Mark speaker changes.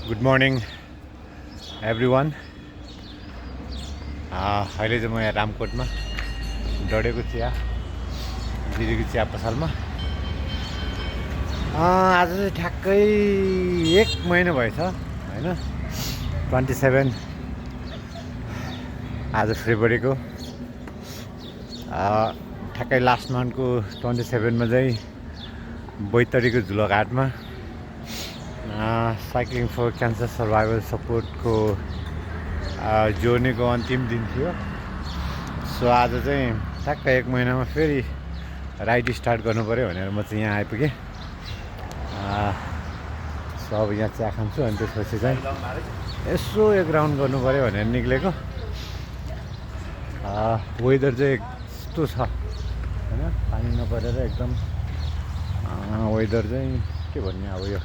Speaker 1: Good morning everyone. अहिले चाहिँ म यहाँ रामकोटमा डढेको चिया दिदीको चिया पसलमा आज चाहिँ ठ्याक्कै 1 महिना भएछ होइन। 27 आज फेब्रुअरीको ठ्याक्कै लास्ट मन्थको 27मा चाहिँ बैतडीको झुलाघाटमा साइक्लिङ फर क्यान्सर सर्भाइभल सपोर्टको जर्नीको अन्तिम दिन थियो। सो आज चाहिँ ठ्याक्क 1 महिनामा फेरि राइड स्टार्ट गर्नु पऱ्यो भनेर म चाहिँ यहाँ आइपुगेँ। सो अब यहाँ चिया खान्छु अनि त्यसपछि चाहिँ यसो एक राउन्ड गर्नु पऱ्यो भनेर निक्लेको। वेदर चाहिँ यस्तो छ होइन, पानी नपरेर एकदम वेदर चाहिँ के भन्ने अब यो